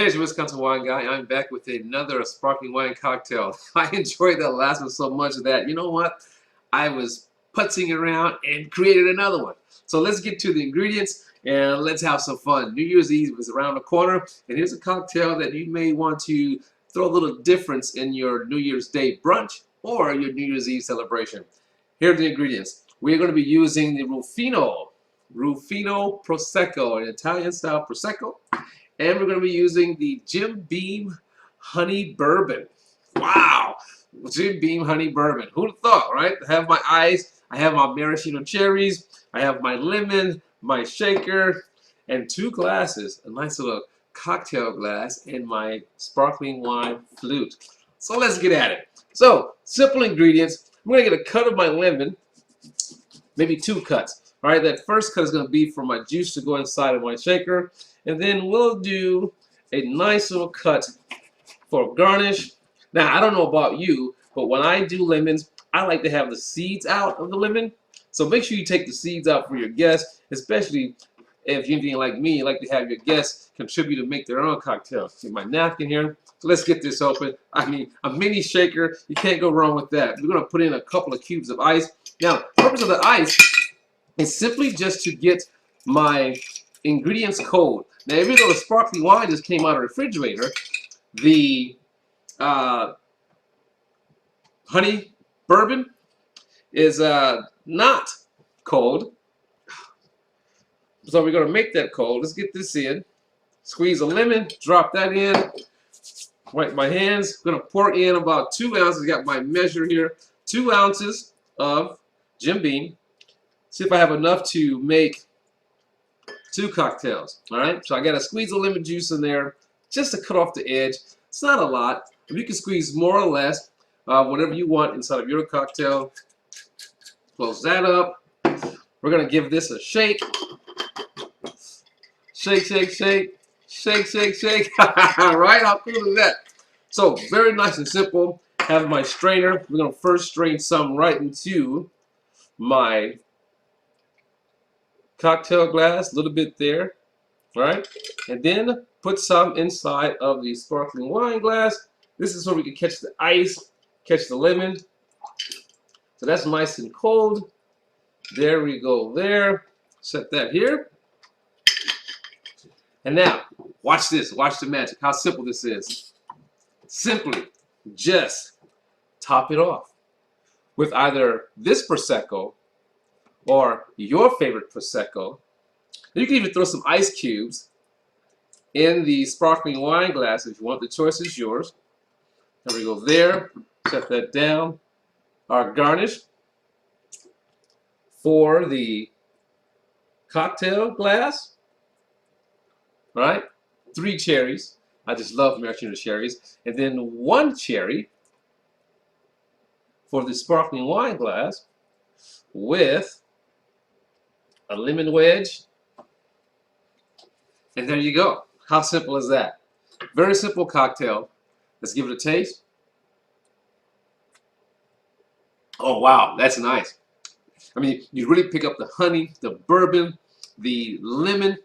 There's your Wisconsin Wine Guy. I'm back with another sparkling wine cocktail. I enjoyed that last one so much that, you know what? I was putzing around and created another one. So let's get to the ingredients and let's have some fun. New Year's Eve is around the corner, and here's a cocktail that you may want to throw a little difference in your New Year's Day brunch or your New Year's Eve celebration. Here are the ingredients. We're going to be using the Ruffino Prosecco, an Italian-style Prosecco. And we're going to be using the Jim Beam Honey Bourbon. Wow! Jim Beam Honey Bourbon. Who'd have thought, right? I have my ice, I have my maraschino cherries, I have my lemon, my shaker, and 2 glasses. A nice little cocktail glass and my sparkling wine flute. So let's get at it. So, simple ingredients. I'm going to get a cut of my lemon, maybe 2 cuts. All right, that first cut is going to be for my juice to go inside of my shaker. And then we'll do a nice little cut for garnish. Now, I don't know about you, but when I do lemons, I like to have the seeds out of the lemon. So make sure you take the seeds out for your guests, especially if you're anything like me, you like to have your guests contribute to make their own cocktail. See my napkin here. So let's get this open. I mean, a mini shaker, you can't go wrong with that. We're going to put in a couple of cubes of ice. Now, the purpose of the ice is simply just to get my ingredients cold. Now, even though the sparkling wine just came out of the refrigerator, the honey bourbon is not cold. So we're going to make that cold. Let's get this in. Squeeze a lemon, drop that in. Wipe my hands. I'm going to pour in about 2 ounces. Got my measure here. 2 ounces of Jim Beam. See if I have enough to make 2 cocktails. All right, so I got to squeeze a lemon juice in there just to cut off the edge. It's not a lot. You can squeeze more or less, whatever you want inside of your cocktail. Close that up. We're going to give this a shake. Shake, shake, shake. Shake, shake, shake. All right, how cool is that? So, very nice and simple. Have my strainer. We're going to first strain some right into my cocktail glass, a little bit there, right? And then put some inside of the sparkling wine glass. This is so we can catch the ice, catch the lemon. So that's nice and cold. There we go there. Set that here. And now, watch this. Watch the magic. How simple this is. Simply just top it off with either this Prosecco or your favorite Prosecco. You can even throw some ice cubes in the sparkling wine glass if you want. The choice is yours. There we go there. Set that down. Our garnish for the cocktail glass. All right, 3 cherries. I just love maraschino cherries. And then 1 cherry for the sparkling wine glass with a lemon wedge. And there you go. How simple is that? Very simple cocktail. Let's give it a taste. Oh, wow, that's nice. I mean, you really pick up the honey, the bourbon, the lemon.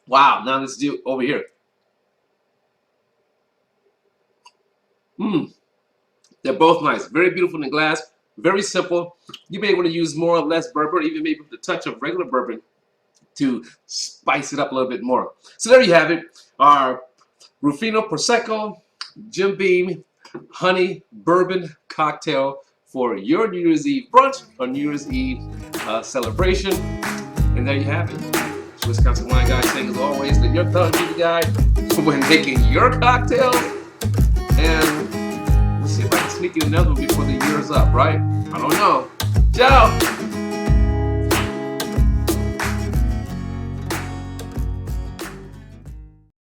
Wow, now let's do it over here. They're both nice. Very beautiful in the glass. Very simple. You may want to use more or less bourbon, even maybe with a touch of regular bourbon to spice it up a little bit more. So there you have it. Our Ruffino Prosecco, Jim Beam, Honey Bourbon cocktail for your New Year's Eve brunch or New Year's Eve celebration. And there you have it. It's Wisconsin Wine Guy saying, as always, let your thoughts be the guide when making your cocktails. And we'll see if I can sneak in another one before the year's up, right? I don't know. Ciao!